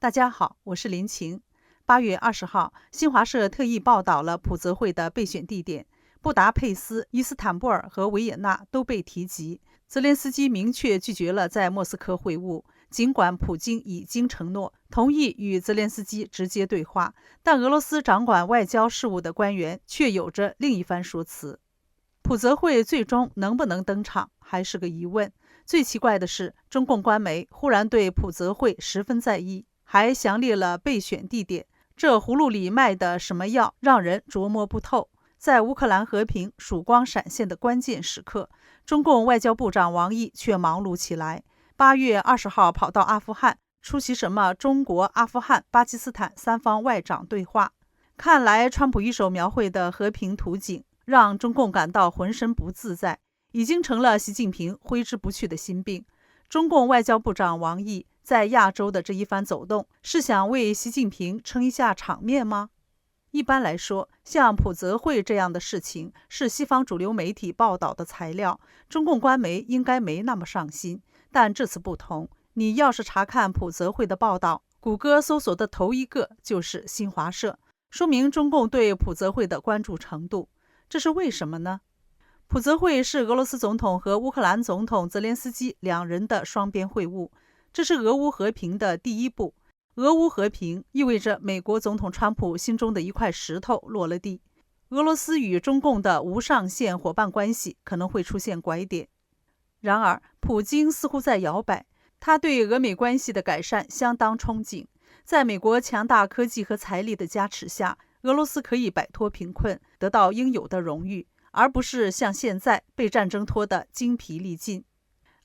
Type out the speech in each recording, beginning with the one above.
大家好，我是林晴。8月20号，新华社特意报道了普泽会的备选地点，布达佩斯、伊斯坦布尔和维也纳都被提及。泽连斯基明确拒绝了在莫斯科会晤，尽管普京已经承诺同意与泽连斯基直接对话，但俄罗斯掌管外交事务的官员却有着另一番说辞。普泽会最终能不能登场还是个疑问。最奇怪的是，中共官媒忽然对普泽会十分在意，还详列了备选地点，这葫芦里卖的什么药，让人琢磨不透。在乌克兰和平曙光闪现的关键时刻，中共外交部长王毅却忙碌起来。8月20号跑到阿富汗，出席什么中国、阿富汗、巴基斯坦三方外长对话。看来川普一手描绘的和平图景，让中共感到浑身不自在，已经成了习近平挥之不去的心病。中共外交部长王毅在亚洲的这一番走动，是想为习近平撑一下场面吗？一般来说，像普泽会这样的事情是西方主流媒体报道的材料，中共官媒应该没那么上心。但这次不同，你要是查看普泽会的报道，谷歌搜索的头一个就是新华社，说明中共对普泽会的关注程度。这是为什么呢？普泽会是俄罗斯总统和乌克兰总统泽连斯基两人的双边会晤，这是俄乌和平的第一步。俄乌和平意味着美国总统川普心中的一块石头落了地，俄罗斯与中共的无上限伙伴关系可能会出现拐点。然而，普京似乎在摇摆，他对俄美关系的改善相当憧憬。在美国强大科技和财力的加持下，俄罗斯可以摆脱贫困，得到应有的荣誉，而不是像现在被战争拖得精疲力尽。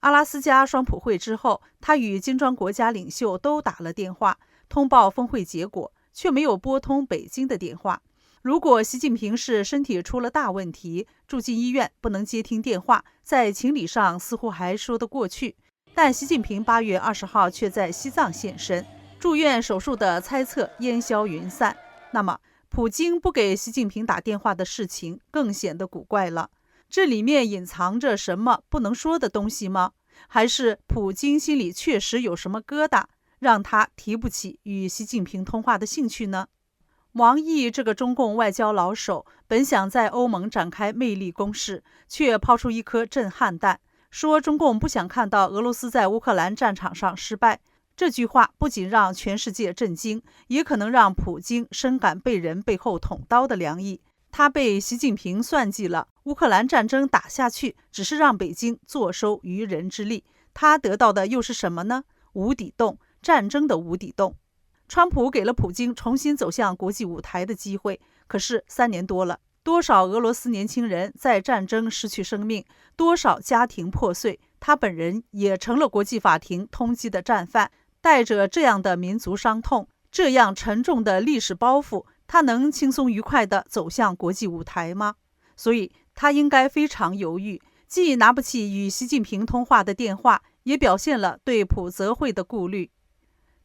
阿拉斯加双普会之后，他与金砖国家领袖都打了电话，通报峰会结果，却没有拨通北京的电话。如果习近平是身体出了大问题，住进医院不能接听电话，在情理上似乎还说得过去。但习近平8月20号却在西藏现身，住院手术的猜测烟消云散。那么，普京不给习近平打电话的事情更显得古怪了。这里面隐藏着什么不能说的东西吗？还是普京心里确实有什么疙瘩，让他提不起与习近平通话的兴趣呢？王毅这个中共外交老手，本想在欧盟展开魅力攻势，却抛出一颗震撼弹，说中共不想看到俄罗斯在乌克兰战场上失败。这句话不仅让全世界震惊，也可能让普京深感被人背后捅刀的凉意。他被习近平算计了，乌克兰战争打下去只是让北京坐收渔人之利，他得到的又是什么呢？无底洞，战争的无底洞。川普给了普京重新走向国际舞台的机会，可是3年多了，多少俄罗斯年轻人在战争失去生命，多少家庭破碎，他本人也成了国际法庭通缉的战犯。带着这样的民族伤痛，这样沉重的历史包袱，他能轻松愉快地走向国际舞台吗？所以他应该非常犹豫，既拿不起与习近平通话的电话，也表现了对普泽会的顾虑。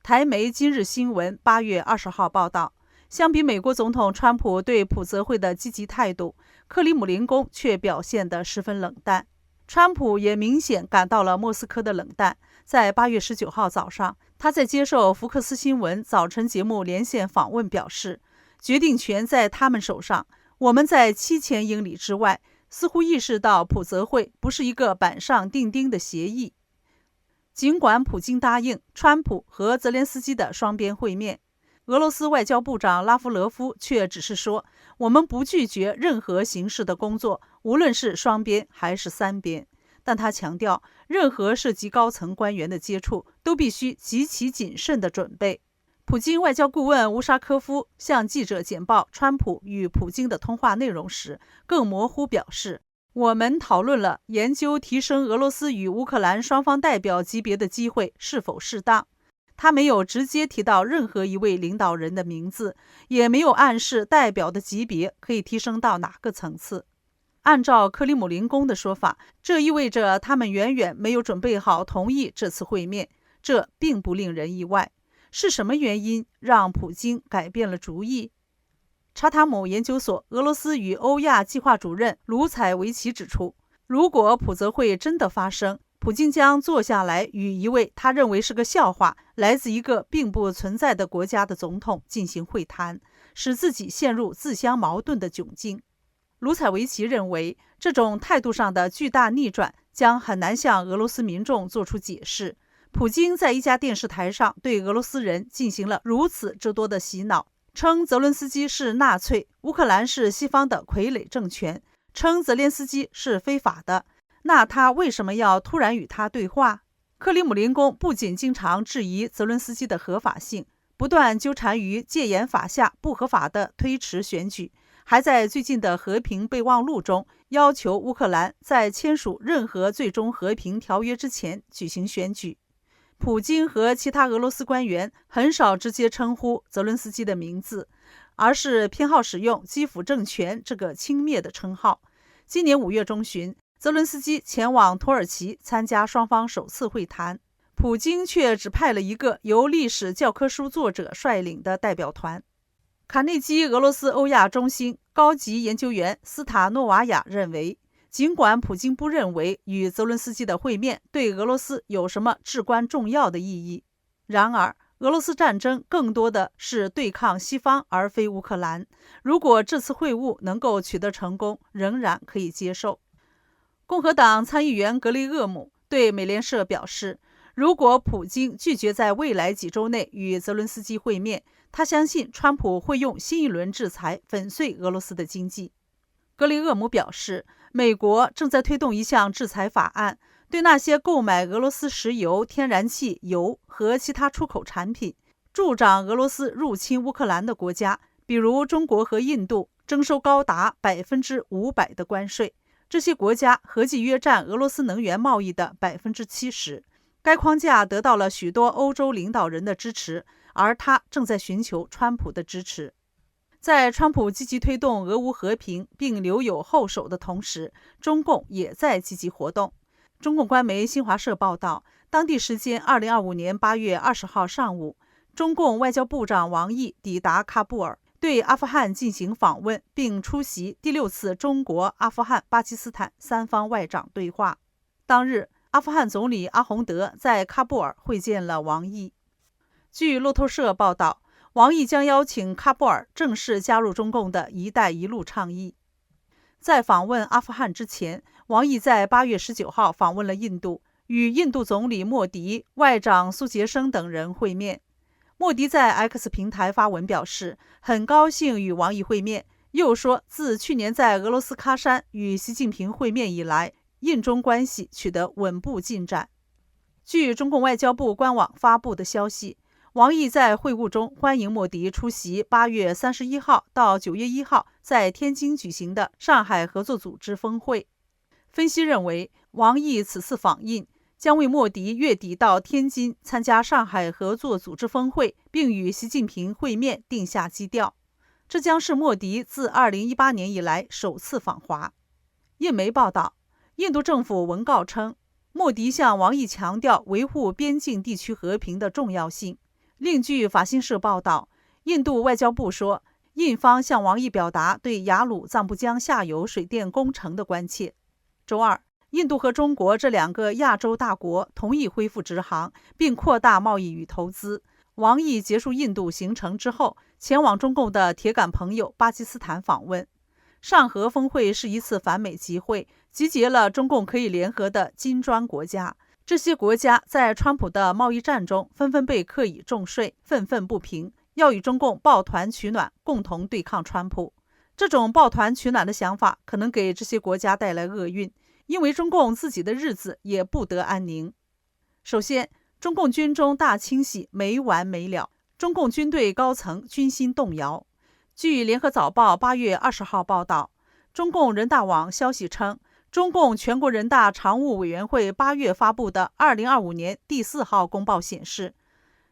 台媒今日新闻8月20号报道，相比美国总统川普对普泽会的积极态度，克里姆林宫却表现得十分冷淡。川普也明显感到了莫斯科的冷淡。在8月19号早上，他在接受福克斯新闻早晨节目连线访问表示，决定权在他们手上，我们在7000英里之外，似乎意识到普泽会不是一个板上钉钉的协议。尽管普京答应川普和泽连斯基的双边会面，俄罗斯外交部长拉夫罗夫却只是说，我们不拒绝任何形式的工作，无论是双边还是3边。但他强调，任何涉及高层官员的接触都必须极其谨慎的准备。普京外交顾问乌沙科夫向记者简报川普与普京的通话内容时，更模糊表示，我们讨论了研究提升俄罗斯与乌克兰双方代表级别的机会是否适当。他没有直接提到任何一位领导人的名字，也没有暗示代表的级别可以提升到哪个层次。按照克里姆林宫的说法，这意味着他们远远没有准备好同意这次会面，这并不令人意外。是什么原因让普京改变了主意？查塔姆研究所俄罗斯与欧亚计划主任卢采维奇指出，如果普泽会真的发生，普京将坐下来与一位他认为是个笑话、来自一个并不存在的国家的总统进行会谈，使自己陷入自相矛盾的窘境。卢采维奇认为，这种态度上的巨大逆转将很难向俄罗斯民众做出解释。普京在一家电视台上对俄罗斯人进行了如此之多的洗脑，称泽伦斯基是纳粹，乌克兰是西方的傀儡政权，称泽连斯基是非法的。那他为什么要突然与他对话？克里姆林宫不仅经常质疑泽伦斯基的合法性，不断纠缠于戒严法下不合法的推迟选举，还在最近的和平备忘录中要求乌克兰在签署任何最终和平条约之前举行选举。普京和其他俄罗斯官员很少直接称呼泽伦斯基的名字，而是偏好使用基辅政权这个轻蔑的称号。今年5月中旬，泽伦斯基前往土耳其参加双方首次会谈，普京却只派了一个由历史教科书作者率领的代表团。卡内基俄罗斯欧亚中心高级研究员斯塔诺瓦娅认为，尽管普京不认为与泽伦斯基的会面对俄罗斯有什么至关重要的意义，然而俄罗斯战争更多的是对抗西方而非乌克兰，如果这次会晤能够取得成功，仍然可以接受。共和党参议员格雷厄姆对美联社表示，如果普京拒绝在未来几周内与泽伦斯基会面，他相信川普会用新一轮制裁粉碎俄罗斯的经济。格雷厄姆表示，美国正在推动一项制裁法案，对那些购买俄罗斯石油、天然气、油和其他出口产品，助长俄罗斯入侵乌克兰的国家，比如中国和印度，征收高达500%的关税。这些国家合计约占俄罗斯能源贸易的70%。该框架得到了许多欧洲领导人的支持，而他正在寻求川普的支持。在川普积极推动俄乌和平并留有后手的同时，中共也在积极活动。中共官媒新华社报道，当地时间2025年8月20号上午，中共外交部长王毅抵达喀布尔，对阿富汗进行访问，并出席第6次中国、阿富汗、巴基斯坦3方外长对话。当日，阿富汗总理阿洪德在喀布尔会见了王毅。据路透社报道，王毅将邀请喀布尔正式加入中共的一带一路倡议。在访问阿富汗之前，王毅在8月19号访问了印度，与印度总理莫迪、外长苏杰生等人会面。莫迪在 X 平台发文表示，很高兴与王毅会面，又说自去年在俄罗斯喀山与习近平会面以来，印中关系取得稳步进展。据中共外交部官网发布的消息，王毅在会晤中欢迎莫迪出席8月31号到9月1号在天津举行的上海合作组织峰会。分析认为，王毅此次访印将为莫迪月底到天津参加上海合作组织峰会并与习近平会面定下基调。这将是莫迪自2018年以来首次访华。印媒报道，印度政府文告称，莫迪向王毅强调维护边境地区和平的重要性。另据法新社报道，印度外交部说，印方向王毅表达对雅鲁藏布江下游水电工程的关切。周二，印度和中国这2个亚洲大国同意恢复直航，并扩大贸易与投资。王毅结束印度行程之后，前往中共的铁杆朋友巴基斯坦访问。上合峰会是一次反美集会，集结了中共可以联合的金砖国家。这些国家在川普的贸易战中纷纷被课以重税，愤愤不平，要与中共抱团取暖，共同对抗川普。这种抱团取暖的想法可能给这些国家带来厄运，因为中共自己的日子也不得安宁。首先，中共军中大清洗没完没了，中共军队高层军心动摇。据联合早报8月20号报道，中共人大网消息称，中共全国人大常务委员会8月发布的2025年第4号公报显示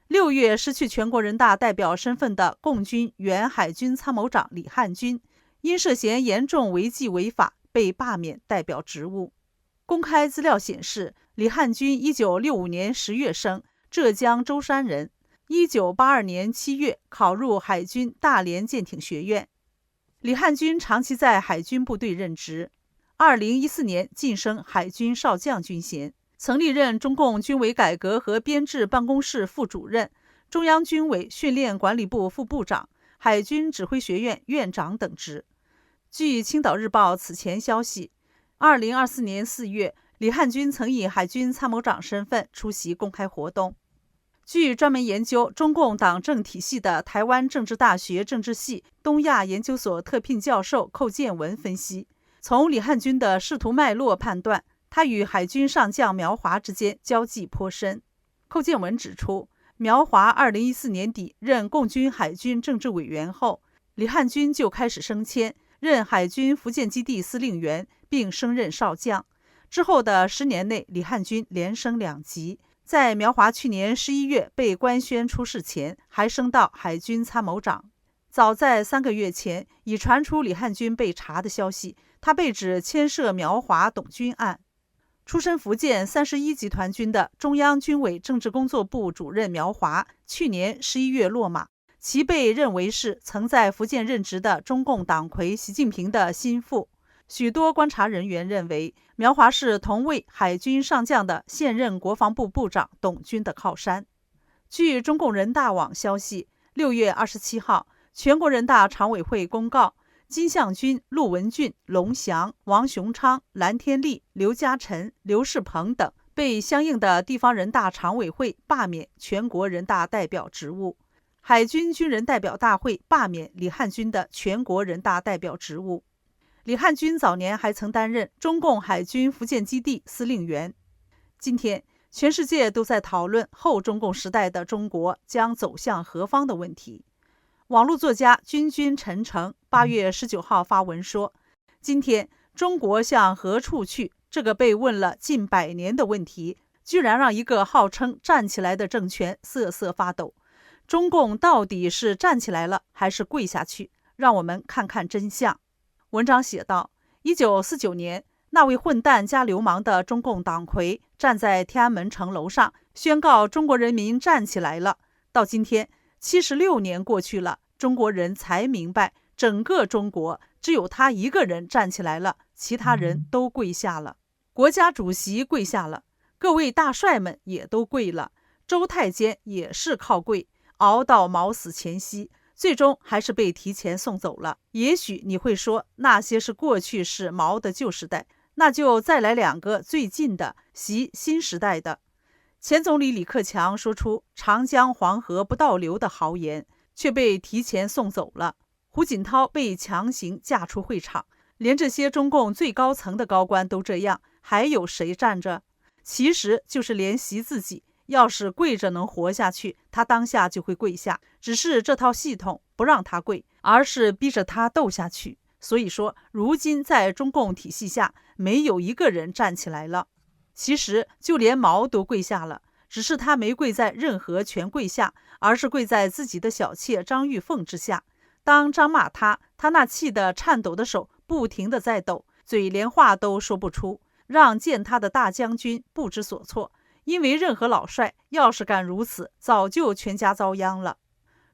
，6月失去全国人大代表身份的共军原海军参谋长李汉军，因涉嫌严重违纪违法被罢免代表职务。公开资料显示，李汉军1965年10月生，浙江舟山人，1982年7月考入海军大连舰艇学院。李汉军长期在海军部队任职，2014年晋升海军少将军衔。曾历任中共军委改革和编制办公室副主任、中央军委训练管理部副部长、海军指挥学院院长等职。据青岛日报此前消息，2024年4月，李汉军曾以海军参谋长身份出席公开活动。据专门研究中共党政体系的台湾政治大学政治系东亚研究所特聘教授寇建文分析，从李汉军的仕途脉络判断，他与海军上将苗华之间交际颇深。寇建文指出，苗华2014年底任共军海军政治委员后，李汉军就开始升迁，任海军福建基地司令员，并升任少将。之后的10年内，李汉军连升2级。在苗华去年11月被官宣出事前，还升到海军参谋长。早在3个月前，已传出李汉军被查的消息，他被指牵涉苗华董军案。出身福建31集团军的中央军委政治工作部主任苗华，去年11月落马，其被认为是曾在福建任职的中共党魁习近平的心腹。许多观察人员认为，苗华是同为海军上将的现任国防部部长董军的靠山。据中共人大网消息，6月27号，全国人大常委会公告，金相军、陆文俊、龙祥、王雄昌、蓝天利、刘家臣、刘世鹏等被相应的地方人大常委会罢免全国人大代表职务。海军军人代表大会罢免李汉军的全国人大代表职务。李汉军早年还曾担任中共海军福建基地司令员。今天，全世界都在讨论后中共时代的中国将走向何方的问题。网络作家君君陈诚8月19号发文说，今天中国向何处去这个被问了近100年的问题，居然让一个号称站起来的政权瑟瑟发抖。中共到底是站起来了还是跪下去？让我们看看真相。文章写道，1949年，那位混蛋加流氓的中共党魁站在天安门城楼上，宣告中国人民站起来了。到今天，76年过去了，中国人才明白，整个中国只有他一个人站起来了，其他人都跪下了。国家主席跪下了，各位大帅们也都跪了，周太监也是靠跪，熬到毛死前夕。最终还是被提前送走了。也许你会说，那些是过去式毛的旧时代，那就再来2个最近的，习新时代的。前总理李克强说出长江黄河不倒流的豪言，却被提前送走了。胡锦涛被强行架出会场，连这些中共最高层的高官都这样，还有谁站着？其实就是连习自己，要是跪着能活下去，他当下就会跪下，只是这套系统不让他跪，而是逼着他斗下去。所以说，如今在中共体系下，没有一个人站起来了。其实就连毛都跪下了，只是他没跪在任何权贵下，而是跪在自己的小妾张玉凤之下。当张骂他，他那气得颤抖的手不停地在抖，嘴连话都说不出，让见他的大将军不知所措。因为任何老帅要是敢如此，早就全家遭殃了。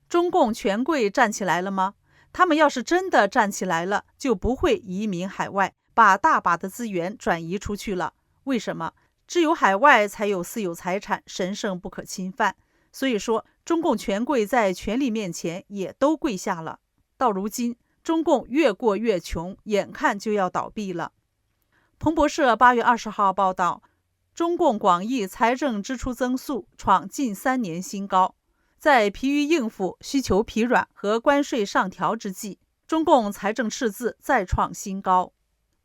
中共权贵站起来了吗？他们要是真的站起来了，就不会移民海外，把大把的资源转移出去了。为什么？只有海外才有私有财产，神圣不可侵犯。所以说，中共权贵在权力面前也都跪下了。到如今，中共越过越穷，眼看就要倒闭了。彭博社8月20号报道，中共广义财政支出增速创近3年新高。在疲于应付需求疲软和关税上调之际，中共财政赤字再创新高。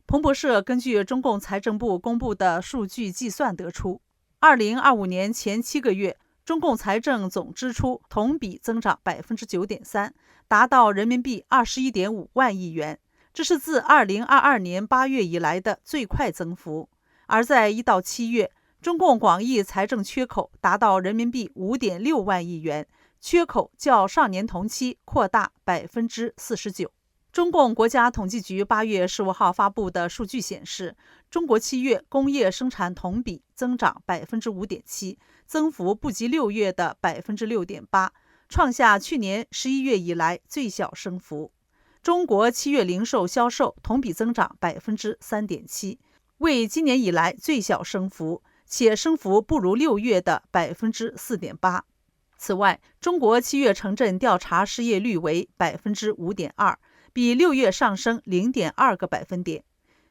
彭博社根据中共财政部公布的数据计算得出，2025年前7个月，中共财政总支出同比增长 9.3%， 达到人民币21.5万亿元，这是自2022年8月以来的最快增幅。而在1到7月，中共广义财政缺口达到人民币5.6万亿元，缺口较上年同期扩大 49%。中共国家统计局8月15号发布的数据显示，中国7月工业生产同比增长 5.7%， 增幅不及6月的 6.8%， 创下去年11月以来最小升幅。中国7月零售销售同比增长 3.7%， 为今年以来最小升幅，且升幅不如6月的 4.8%。此外，中国7月城镇调查失业率为 5.2%， 比6月上升 0.2个百分点。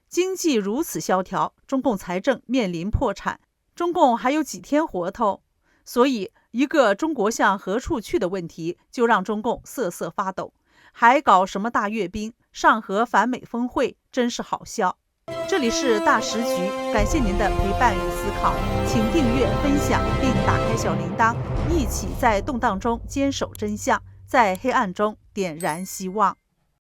经济如此萧条，中共财政面临破产，中共还有几天活头？所以，一个中国向何处去的问题，就让中共瑟瑟发抖。还搞什么大阅兵、上合反美峰会，真是好笑。这里是大时局，感谢您的陪伴与思考，请订阅、分享并打开小铃铛，一起在动荡中坚守真相，在黑暗中点燃希望。